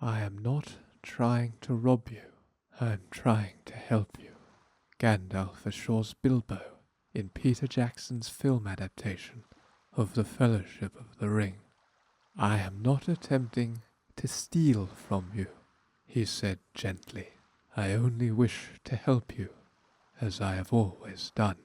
I am not trying to rob you. I'm trying to help you. Gandalf assures Bilbo in Peter Jackson's film adaptation of The Fellowship of the Ring. I am not attempting to steal from you, he said gently. I only wish to help you, as I have always done.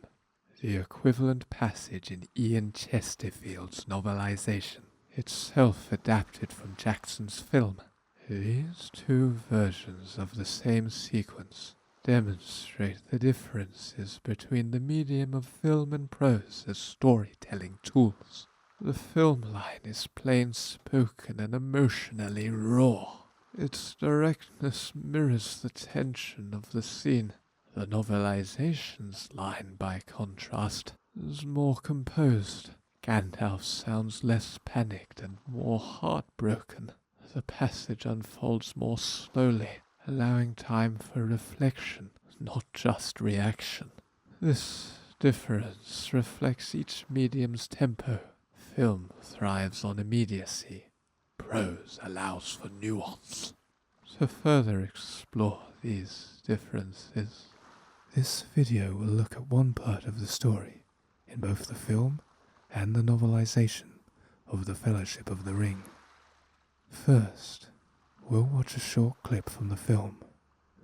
The equivalent passage in Ian Chesterfield's novelization, itself adapted from Jackson's film. These two versions of the same sequence demonstrate the differences between the medium of film and prose as storytelling tools. The film line is plain-spoken and emotionally raw. Its directness mirrors the tension of the scene. The novelization's line, by contrast, is more composed. Gandalf sounds less panicked and more heartbroken. The passage unfolds more slowly, allowing time for reflection, not just reaction. This difference reflects each medium's tempo. Film thrives on immediacy. Prose allows for nuance. To further explore these differences, this video will look at one part of the story in both the film and the novelization of The Fellowship of the Ring. First, we'll watch a short clip from the film.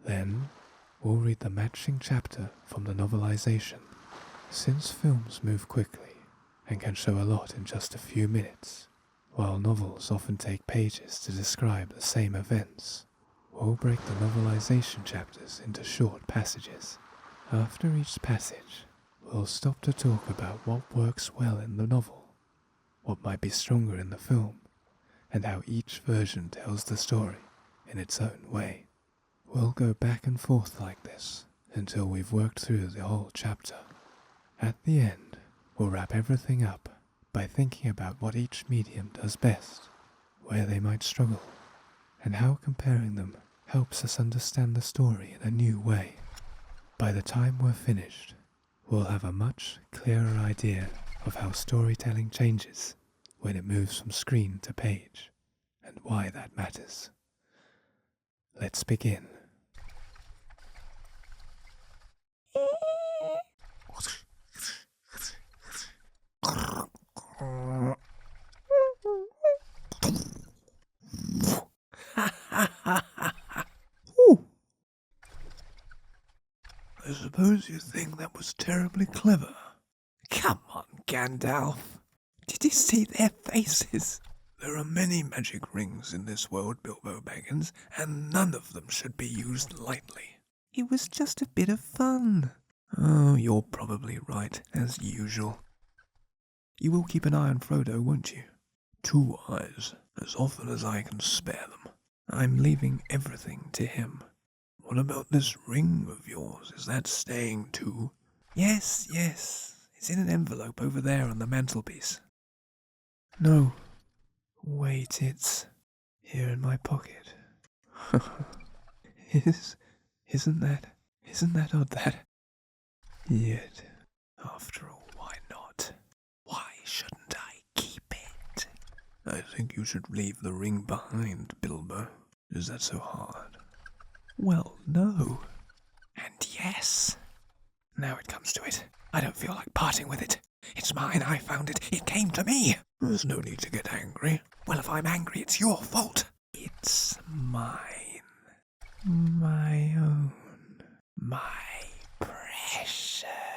Then, we'll read the matching chapter from the novelization. Since films move quickly and can show a lot in just a few minutes, while novels often take pages to describe the same events, we'll break the novelization chapters into short passages. After each passage, we'll stop to talk about what works well in the novel, what might be stronger in the film, and how each version tells the story in its own way. We'll go back and forth like this until we've worked through the whole chapter. At the end, we'll wrap everything up by thinking about what each medium does best, where they might struggle, and how comparing them helps us understand the story in a new way. By the time we're finished, we'll have a much clearer idea of how storytelling changes when it moves from screen to page, and why that matters. Let's begin. I suppose you think that was terribly clever. Come on, Gandalf. Did you see their faces? There are many magic rings in this world, Bilbo Baggins, and none of them should be used lightly. It was just a bit of fun. Oh, you're probably right, as usual. You will keep an eye on Frodo, won't you? 2 eyes, as often as I can spare them. I'm leaving everything to him. What about this ring of yours? Is that staying too? Yes. It's in an envelope over there on the mantelpiece. No. Wait, it's here in my pocket. Isn't that odd that? Yet, after all, why not? Why shouldn't I keep it? I think you should leave the ring behind, Bilbo. Is that so hard? Well, no. And yes. Now it comes to it. I don't feel like parting with it. It's mine, I found it. It came to me. There's no need to get angry. Well, if I'm angry, it's your fault. It's mine. My own. My precious.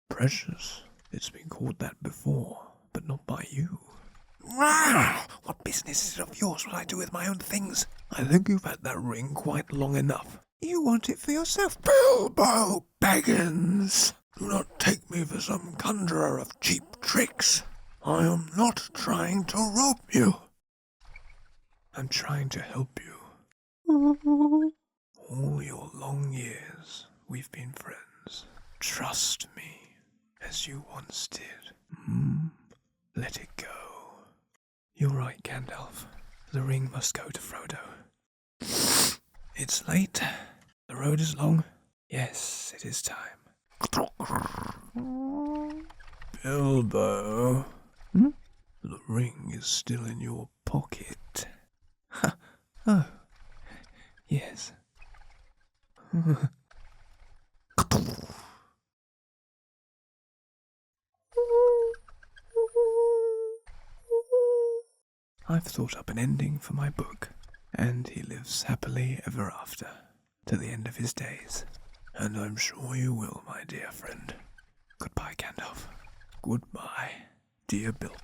Precious? It's been called that before, but not by you. What business is it of yours what I do with my own things? I think you've had that ring quite long enough. You want it for yourself, Bilbo Baggins! Do not take me for some conjurer of cheap tricks. I am not trying to rob you. I'm trying to help you. All your long years, we've been friends. Trust me, as you once did. Let it go. You're right, Gandalf. The ring must go to Frodo. It's late. The road is long. Yes, it is time. Bilbo. The ring is still in your pocket. I've thought up an ending for my book, and he lives happily ever after, to the end of his days. And I'm sure you will, my dear friend. Goodbye, Gandalf. Goodbye, dear Bilbo.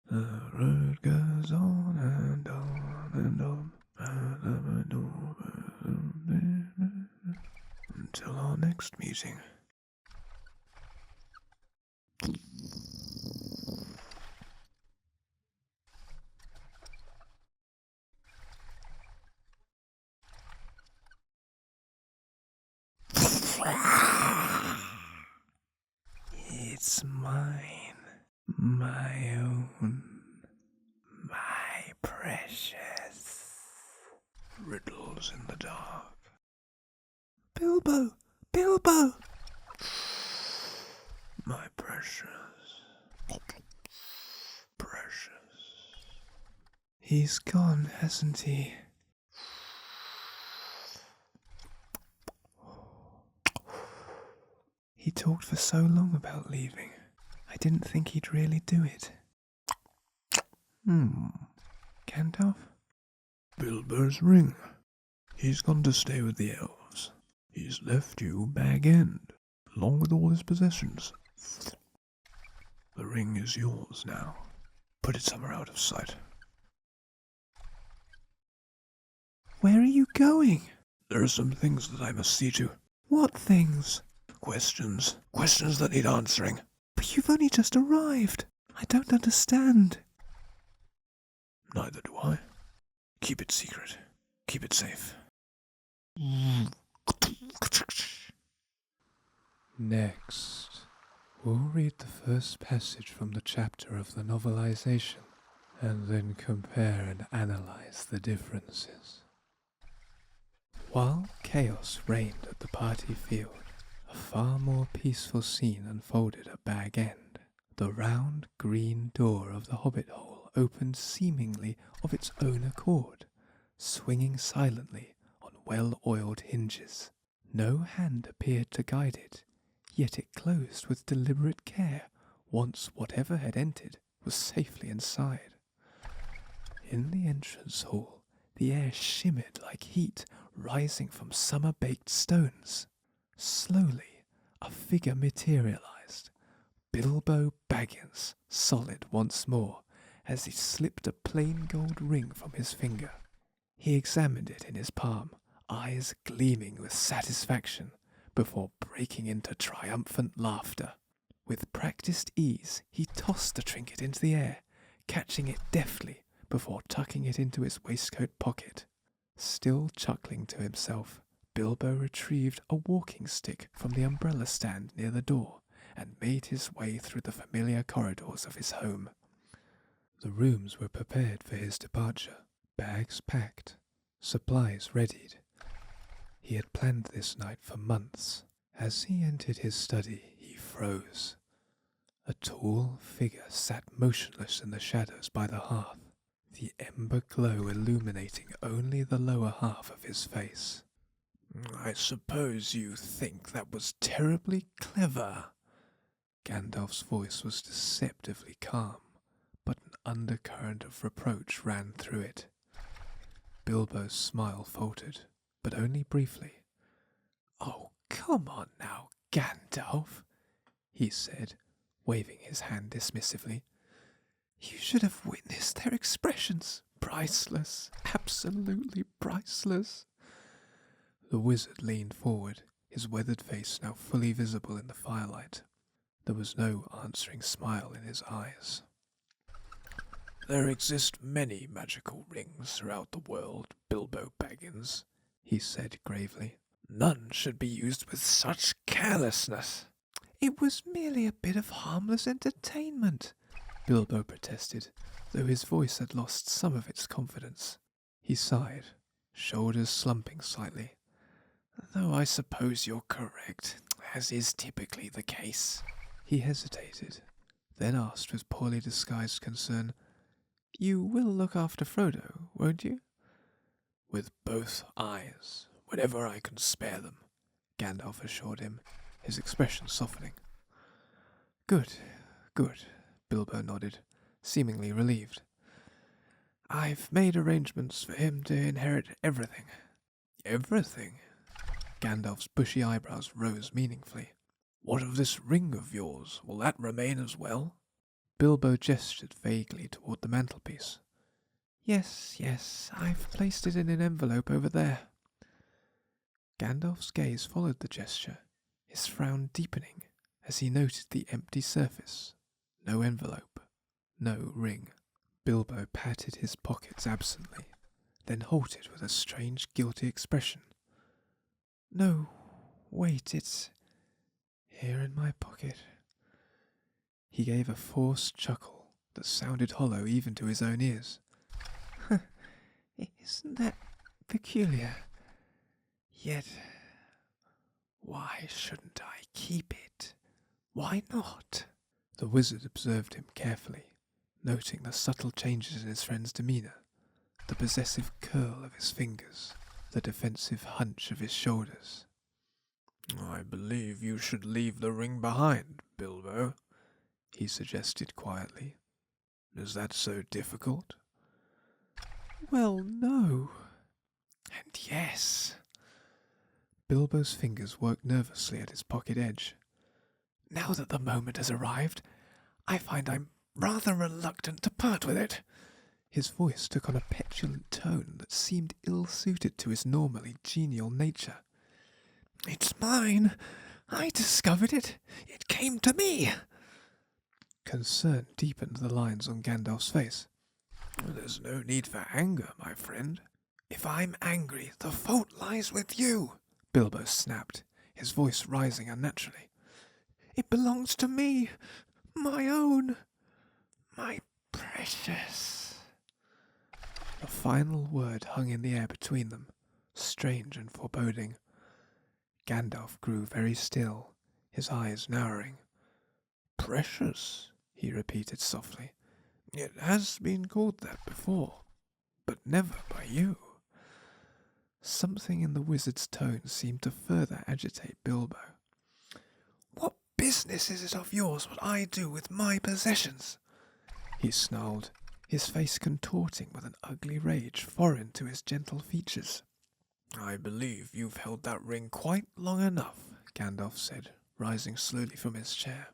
The road goes on and on and on, until our next meeting. It's mine, my own, my precious. Riddles in the dark. Bilbo! Bilbo! My precious. Precious. He's gone, hasn't he? He talked for so long about leaving. I didn't think he'd really do it. Gandalf? Bilbo's ring. He's gone to stay with the elves. He's left you Bag End, along with all his possessions. The ring is yours now. Put it somewhere out of sight. Where are you going? There are some things that I must see to. What things? Questions. Questions that need answering. But you've only just arrived. I don't understand. Neither do I. Keep it secret. Keep it safe. Next, we'll read the first passage from the chapter of the novelization, and then compare and analyze the differences. While chaos reigned at the party field, a far more peaceful scene unfolded at Bag End. The round green door of the hobbit hole opened seemingly of its own accord, swinging silently on well-oiled hinges. No hand appeared to guide it, yet it closed with deliberate care once whatever had entered was safely inside. In the entrance hall, the air shimmered like heat rising from summer-baked stones. Slowly, a figure materialized, Bilbo Baggins, solid once more, as he slipped a plain gold ring from his finger. He examined it in his palm, eyes gleaming with satisfaction, before breaking into triumphant laughter. With practiced ease, he tossed the trinket into the air, catching it deftly before tucking it into his waistcoat pocket. Still chuckling to himself, Bilbo retrieved a walking stick from the umbrella stand near the door and made his way through the familiar corridors of his home. The rooms were prepared for his departure, bags packed, supplies readied. He had planned this night for months. As he entered his study, he froze. A tall figure sat motionless in the shadows by the hearth, the ember glow illuminating only the lower half of his face. I suppose you think that was terribly clever. Gandalf's voice was deceptively calm, but an undercurrent of reproach ran through it. Bilbo's smile faltered, but only briefly. Oh, come on now, Gandalf, he said, waving his hand dismissively. You should have witnessed their expressions. Priceless, absolutely priceless. The wizard leaned forward, his weathered face now fully visible in the firelight. There was no answering smile in his eyes. There exist many magical rings throughout the world, Bilbo Baggins, he said gravely. None should be used with such carelessness. It was merely a bit of harmless entertainment, Bilbo protested, though his voice had lost some of its confidence. He sighed, shoulders slumping slightly. Though I suppose you're correct, as is typically the case. He hesitated, then asked with poorly disguised concern, You will look after Frodo, won't you? With both eyes, whenever I can spare them, Gandalf assured him, his expression softening. Good, good, Bilbo nodded, seemingly relieved. I've made arrangements for him to inherit everything. Everything? Gandalf's bushy eyebrows rose meaningfully. What of this ring of yours? Will that remain as well? Bilbo gestured vaguely toward the mantelpiece. Yes, I've placed it in an envelope over there. Gandalf's gaze followed the gesture, his frown deepening as he noted the empty surface. No envelope, no ring. Bilbo patted his pockets absently, then halted with a strange guilty expression. No, wait, it's here in my pocket. He gave a forced chuckle that sounded hollow even to his own ears. Isn't that peculiar? Yet, why shouldn't I keep it? Why not? The wizard observed him carefully, noting the subtle changes in his friend's demeanour, the possessive curl of his fingers, the defensive hunch of his shoulders. I believe you should leave the ring behind, Bilbo, he suggested quietly. Is that so difficult? Well, no. And yes. Bilbo's fingers worked nervously at his pocket edge. Now that the moment has arrived, I find I'm rather reluctant to part with it. His voice took on a petulant tone that seemed ill-suited to his normally genial nature. It's mine. I discovered it. It came to me. Concern deepened the lines on Gandalf's face. There's no need for anger, my friend. If I'm angry, the fault lies with you, Bilbo snapped, his voice rising unnaturally. It belongs to me, my own, my precious. The final word hung in the air between them, strange and foreboding. Gandalf grew very still, his eyes narrowing. Precious, he repeated softly. It has been called that before, but never by you. Something in the wizard's tone seemed to further agitate Bilbo. What business is it of yours what I do with my possessions? He snarled, his face contorting with an ugly rage foreign to his gentle features. I believe you've held that ring quite long enough, Gandalf said, rising slowly from his chair.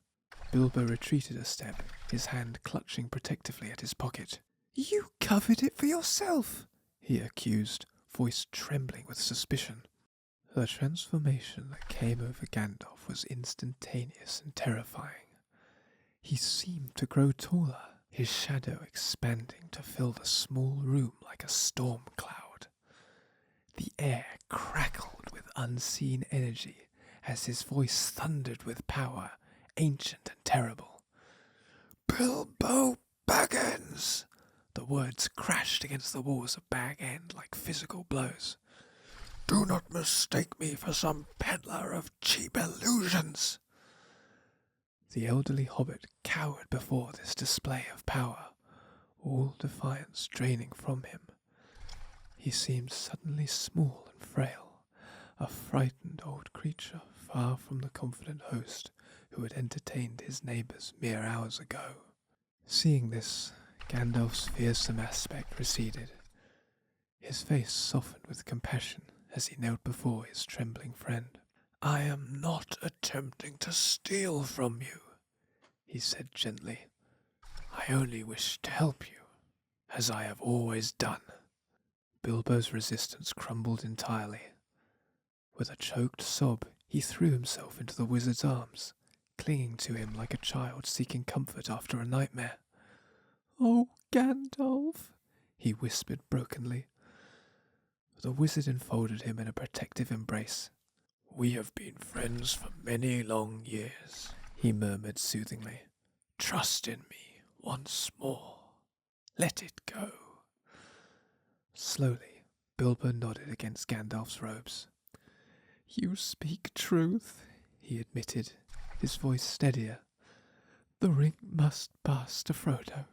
Bilbo retreated a step, his hand clutching protectively at his pocket. You covered it for yourself, he accused, voice trembling with suspicion. The transformation that came over Gandalf was instantaneous and terrifying. He seemed to grow taller, his shadow expanding to fill the small room like a storm cloud. The air crackled with unseen energy as his voice thundered with power, ancient and terrible. Bilbo Baggins! The words crashed against the walls of Bag End like physical blows. Do not mistake me for some peddler of cheap illusions. The elderly hobbit cowered before this display of power, all defiance draining from him. He seemed suddenly small and frail, a frightened old creature far from the confident host who had entertained his neighbours mere hours ago. Seeing this, Gandalf's fearsome aspect receded. His face softened with compassion as he knelt before his trembling friend. I am not attempting to steal from you, he said gently. I only wish to help you, as I have always done. Bilbo's resistance crumbled entirely. With a choked sob, he threw himself into the wizard's arms, clinging to him like a child seeking comfort after a nightmare. Oh, Gandalf, he whispered brokenly. The wizard enfolded him in a protective embrace. We have been friends for many long years, he murmured soothingly. Trust in me once more. Let it go. Slowly, Bilbo nodded against Gandalf's robes. You speak truth, he admitted, his voice steadier. The ring must pass to Frodo.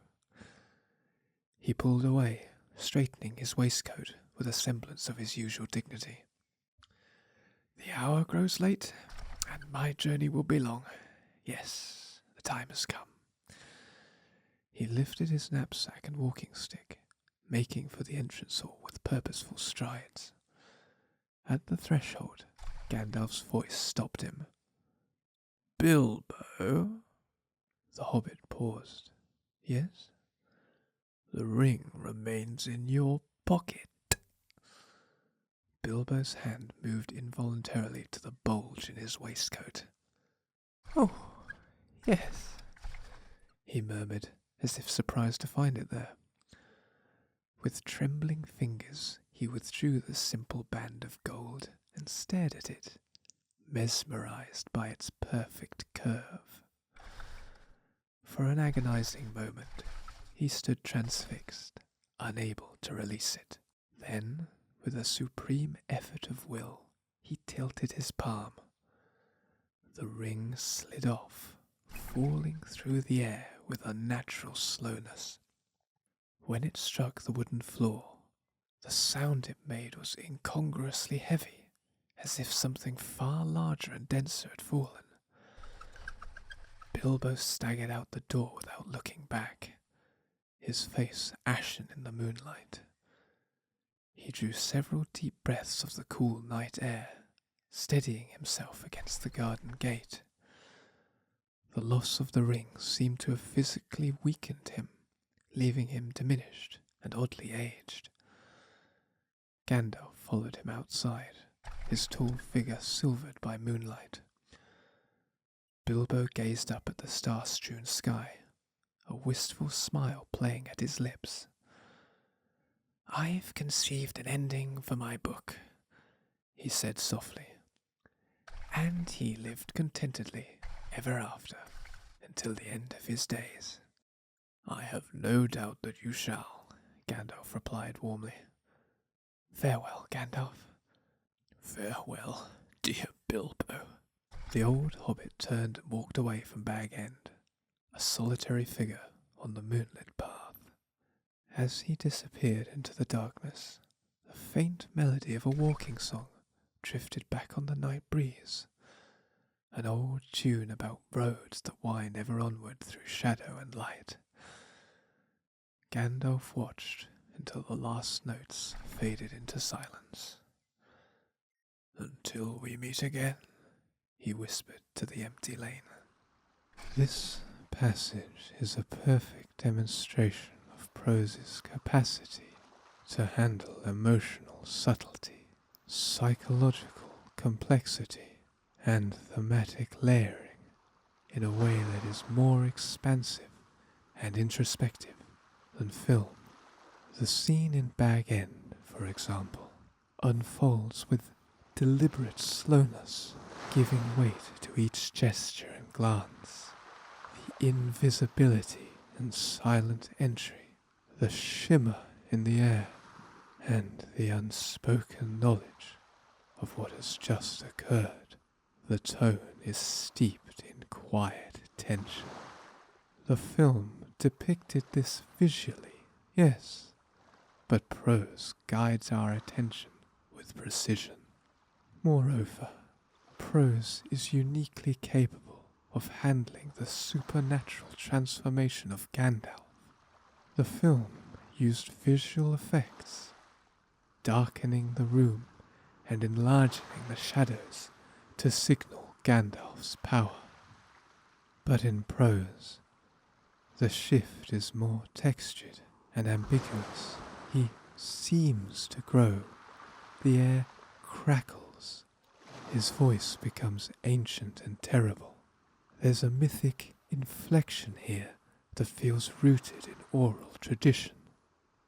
He pulled away, straightening his waistcoat with a semblance of his usual dignity. "The hour grows late, and my journey will be long. Yes, the time has come." He lifted his knapsack and walking stick, making for the entrance hall with purposeful strides. At the threshold, Gandalf's voice stopped him. "Bilbo?" The hobbit paused. "Yes?" "The ring remains in your pocket." Bilbo's hand moved involuntarily to the bulge in his waistcoat. "Oh, yes," he murmured, as if surprised to find it there. With trembling fingers, he withdrew the simple band of gold and stared at it, mesmerized by its perfect curve. For an agonizing moment, he stood transfixed, unable to release it. Then, with a supreme effort of will, he tilted his palm. The ring slid off, falling through the air with unnatural slowness. When it struck the wooden floor, the sound it made was incongruously heavy, as if something far larger and denser had fallen. Bilbo staggered out the door without looking back, his face ashen in the moonlight. He drew several deep breaths of the cool night air, steadying himself against the garden gate. The loss of the ring seemed to have physically weakened him, leaving him diminished and oddly aged. Gandalf followed him outside, his tall figure silvered by moonlight. Bilbo gazed up at the star-strewn sky, a wistful smile playing at his lips. "I've conceived an ending for my book," he said softly. "And he lived contentedly ever after, until the end of his days." "I have no doubt that you shall," Gandalf replied warmly. "Farewell, Gandalf." "Farewell, dear Bilbo." The old hobbit turned and walked away from Bag End, a solitary figure on the moonlit path. As he disappeared into the darkness, the faint melody of a walking song drifted back on the night breeze, an old tune about roads that wind ever onward through shadow and light. Gandalf watched until the last notes faded into silence. "Until we meet again," he whispered to the empty lane. This passage is a perfect demonstration of prose's capacity to handle emotional subtlety, psychological complexity, and thematic layering in a way that is more expansive and introspective than film. The scene in Bag End, for example, unfolds with deliberate slowness, giving weight to each gesture and glance. The invisibility and silent entry, the shimmer in the air, and the unspoken knowledge of what has just occurred. The tone is steeped in quiet tension. The film depicted this visually, yes, but prose guides our attention with precision. Moreover, prose is uniquely capable of handling the supernatural transformation of Gandalf. The film used visual effects, darkening the room and enlarging the shadows to signal Gandalf's power. But in prose, the shift is more textured and ambiguous. He seems to grow. The air crackles. His voice becomes ancient and terrible. There's a mythic inflection here that feels rooted in oral tradition.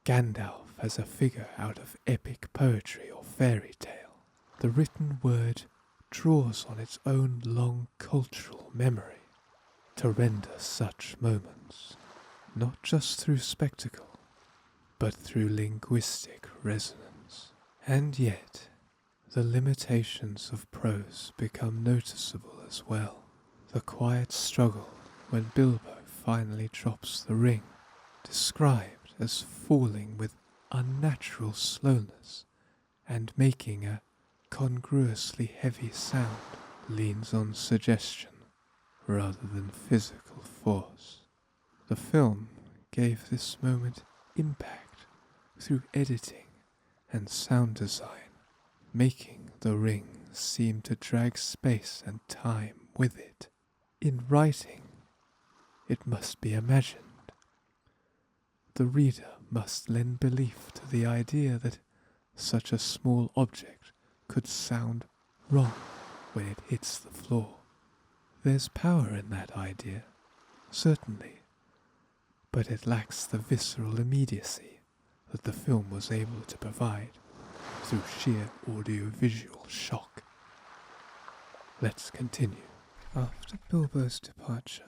Gandalf as a figure out of epic poetry or fairy tale. The written word draws on its own long cultural memory to render such moments, not just through spectacle, but through linguistic resonance. And yet, the limitations of prose become noticeable as well. The quiet struggle when Bilbo finally drops the ring, described as falling with unnatural slowness, and making a congruously heavy sound, leans on suggestion rather than physical force. The film gave this moment impact through editing and sound design, making the ring seem to drag space and time with it. In writing, it must be imagined. The reader must lend belief to the idea that such a small object could sound wrong when it hits the floor. There's power in that idea, certainly, but it lacks the visceral immediacy that the film was able to provide through sheer audio-visual shock. Let's continue. After Bilbo's departure,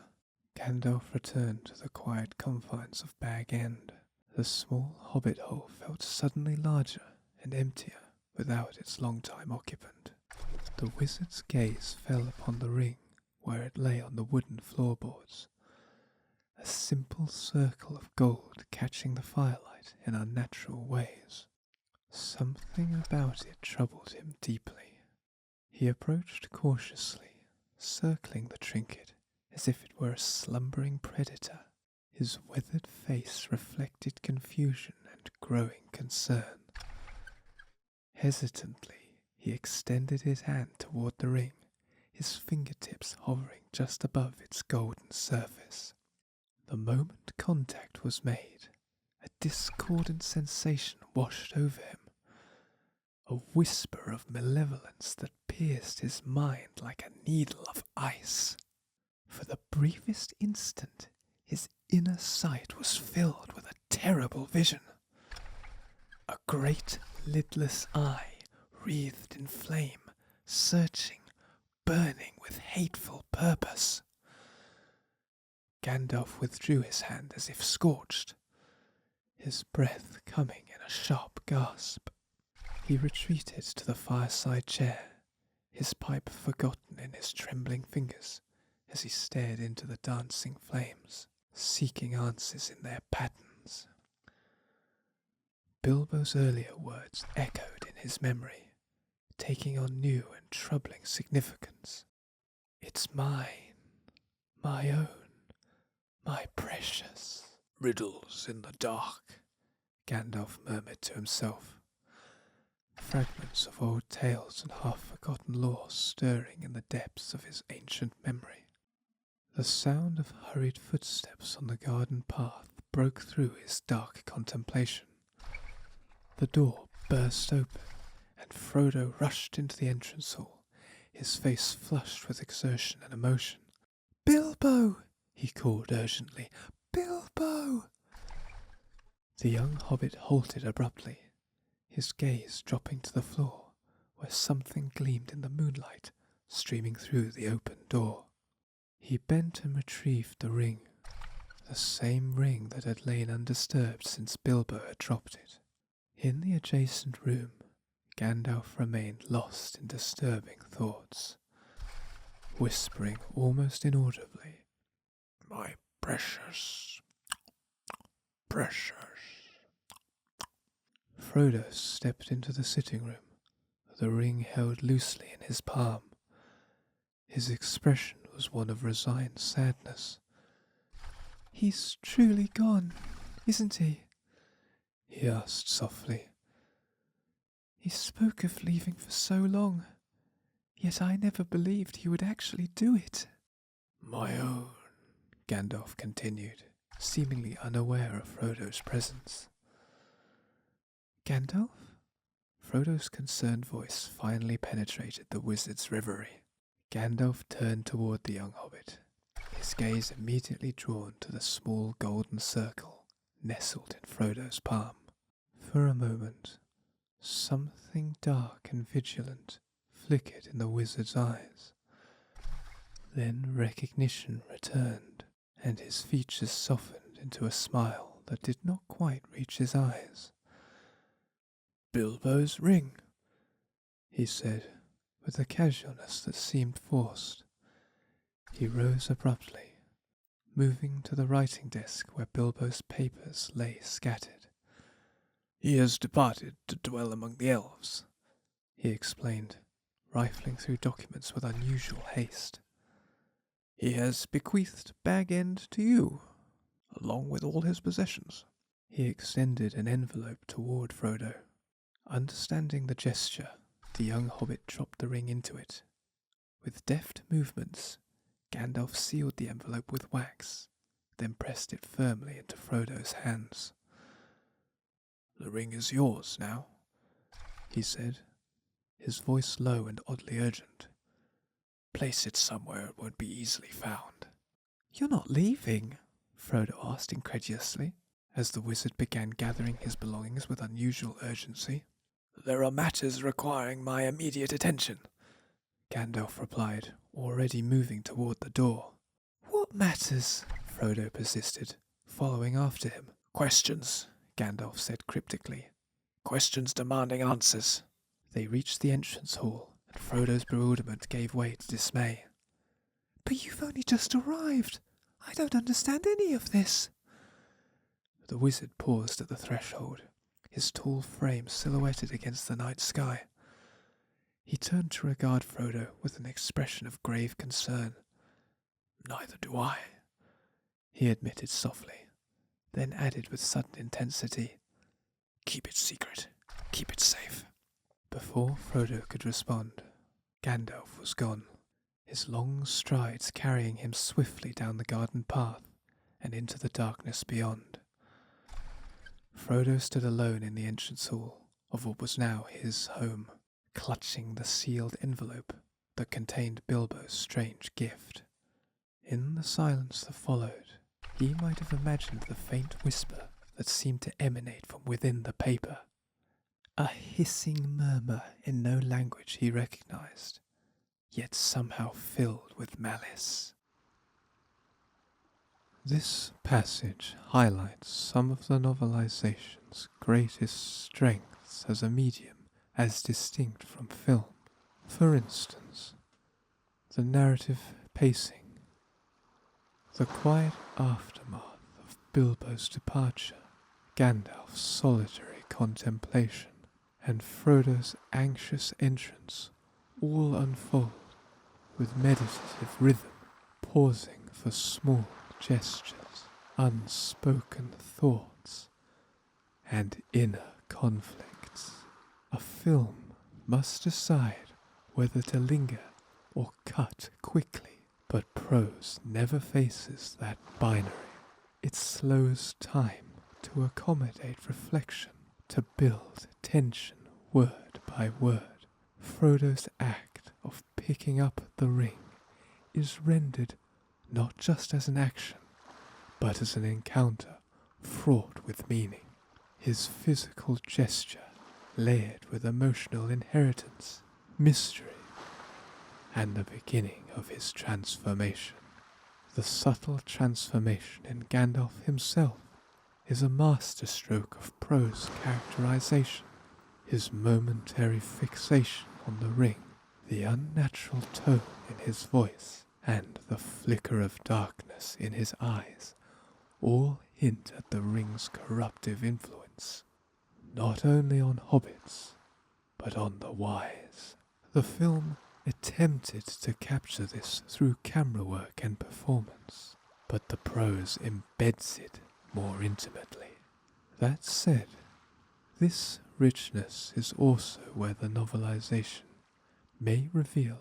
Gandalf returned to the quiet confines of Bag End. The small hobbit hole felt suddenly larger and emptier without its long-time occupant. The wizard's gaze fell upon the ring where it lay on the wooden floorboards, a simple circle of gold catching the firelight in unnatural ways. Something about it troubled him deeply. He approached cautiously, circling the trinket as if it were a slumbering predator. His weathered face reflected confusion and growing concern. Hesitantly, he extended his hand toward the ring, his fingertips hovering just above its golden surface. The moment contact was made, a discordant sensation washed over him, a whisper of malevolence that pierced his mind like a needle of ice. For the briefest instant, his inner sight was filled with a terrible vision. A great lidless eye, wreathed in flame, searching, burning with hateful purpose. Gandalf withdrew his hand as if scorched, his breath coming in a sharp gasp. He retreated to the fireside chair, his pipe forgotten in his trembling fingers as he stared into the dancing flames, seeking answers in their patterns. Bilbo's earlier words echoed in his memory, taking on new and troubling significance. "It's mine, my own, my precious." Riddles in the dark, Gandalf murmured to himself, fragments of old tales and half-forgotten lore stirring in the depths of his ancient memory. The sound of hurried footsteps on the garden path broke through his dark contemplation. The door burst open, and Frodo rushed into the entrance hall, his face flushed with exertion and emotion. "Bilbo!" he called urgently. "Bilbo!" The young hobbit halted abruptly, his gaze dropping to the floor, where something gleamed in the moonlight streaming through the open door. He bent and retrieved the ring, the same ring that had lain undisturbed since Bilbo had dropped it. In the adjacent room, Gandalf remained lost in disturbing thoughts, whispering almost inaudibly, "My precious, precious." Frodo stepped into the sitting room, the ring held loosely in his palm. His expression was one of resigned sadness. "He's truly gone, isn't he?" he asked softly. "He spoke of leaving for so long, yet I never believed he would actually do it." "My own," Gandalf continued, seemingly unaware of Frodo's presence. "Gandalf?" Frodo's concerned voice finally penetrated the wizard's reverie. Gandalf turned toward the young hobbit, his gaze immediately drawn to the small golden circle nestled in Frodo's palm. For a moment, something dark and vigilant flickered in the wizard's eyes. Then recognition returned, and his features softened into a smile that did not quite reach his eyes. "Bilbo's ring," he said, with a casualness that seemed forced. He rose abruptly, moving to the writing desk where Bilbo's papers lay scattered. He has departed to dwell among the elves, he explained, rifling through documents with unusual haste. He has bequeathed Bag End to you, along with all his possessions. He extended an envelope toward Frodo. Understanding the gesture, the young hobbit dropped the ring into it. With deft movements, Gandalf sealed the envelope with wax, then pressed it firmly into Frodo's hands. The ring is yours now, he said, his voice low and oddly urgent. Place it somewhere it won't be easily found. You're not leaving? Frodo asked incredulously, as the wizard began gathering his belongings with unusual urgency. There are matters requiring my immediate attention, Gandalf replied, already moving toward the door. What matters? Frodo persisted, following after him. Questions, Gandalf said cryptically. Questions demanding answers. They reached the entrance hall, and Frodo's bewilderment gave way to dismay. But you've only just arrived. I don't understand any of this. The wizard paused at the threshold, his tall frame silhouetted against the night sky. He turned to regard Frodo with an expression of grave concern. Neither do I, he admitted softly, then added with sudden intensity, Keep it secret. Keep it safe. Before Frodo could respond, Gandalf was gone, his long strides carrying him swiftly down the garden path and into the darkness beyond. Frodo stood alone in the entrance hall of what was now his home, clutching the sealed envelope that contained Bilbo's strange gift. In the silence that followed, he might have imagined the faint whisper that seemed to emanate from within the paper, a hissing murmur in no language he recognized, yet somehow filled with malice. This passage highlights some of the novelization's greatest strengths as a medium as distinct from film. For instance, the narrative pacing, the quiet aftermath of Bilbo's departure, Gandalf's solitary contemplation, and Frodo's anxious entrance all unfold with meditative rhythm, pausing for small gestures, unspoken thoughts, and inner conflicts. A film must decide whether to linger or cut quickly, but prose never faces that binary. It slows time to accommodate reflection, to build tension word by word. Frodo's act of picking up the ring is rendered not just as an action, but as an encounter fraught with meaning. His physical gesture layered with emotional inheritance, mystery, and the beginning of his transformation. The subtle transformation in Gandalf himself is a masterstroke of prose characterization. His momentary fixation on the ring, the unnatural tone in his voice, and the flicker of darkness in his eyes all hint at the ring's corruptive influence, not only on hobbits, but on the wise. The film attempted to capture this through camera work and performance, but the prose embeds it more intimately. That said, this richness is also where the novelization may reveal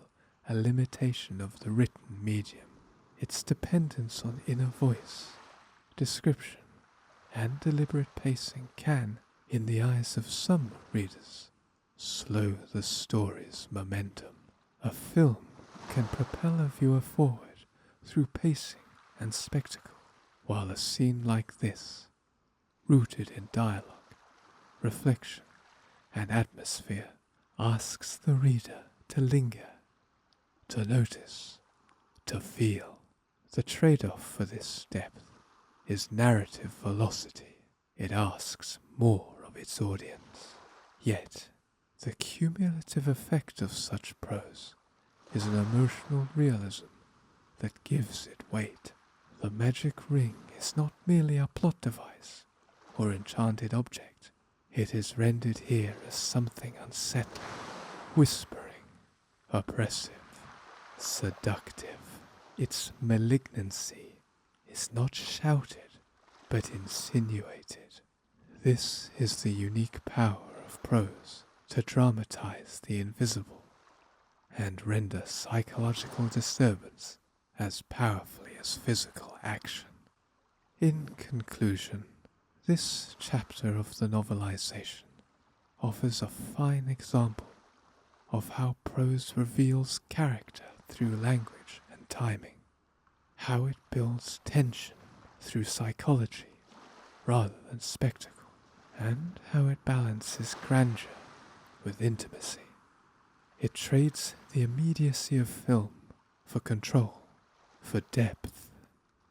a limitation of the written medium. Its dependence on inner voice, description, and deliberate pacing can, in the eyes of some readers, slow the story's momentum. A film can propel a viewer forward through pacing and spectacle, while a scene like this, rooted in dialogue, reflection, and atmosphere, asks the reader to linger, to notice, to feel. The trade-off for this depth is narrative velocity. It asks more of its audience. Yet, the cumulative effect of such prose is an emotional realism that gives it weight. The magic ring is not merely a plot device or enchanted object. It is rendered here as something unsettling, whispering, oppressive, seductive. Its malignancy is not shouted, but insinuated. This is the unique power of prose, to dramatize the invisible and render psychological disturbance as powerfully as physical action. In conclusion, this chapter of the novelization offers a fine example of how prose reveals character through language and timing, how it builds tension through psychology rather than spectacle, and how it balances grandeur with intimacy. It trades the immediacy of film for control, for depth,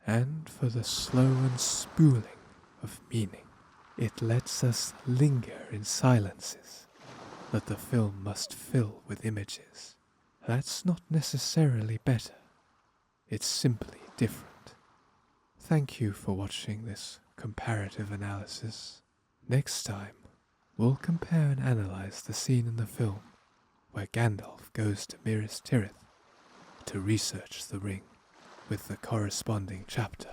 and for the slow unspooling of meaning. It lets us linger in silences that the film must fill with images. That's not necessarily better. It's simply different. Thank you for watching this comparative analysis. Next time, we'll compare and analyze the scene in the film where Gandalf goes to Minas Tirith to research the ring, with the corresponding chapter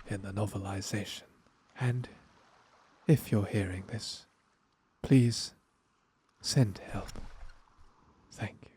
in the novelization. And if you're hearing this, please send help. Thank you.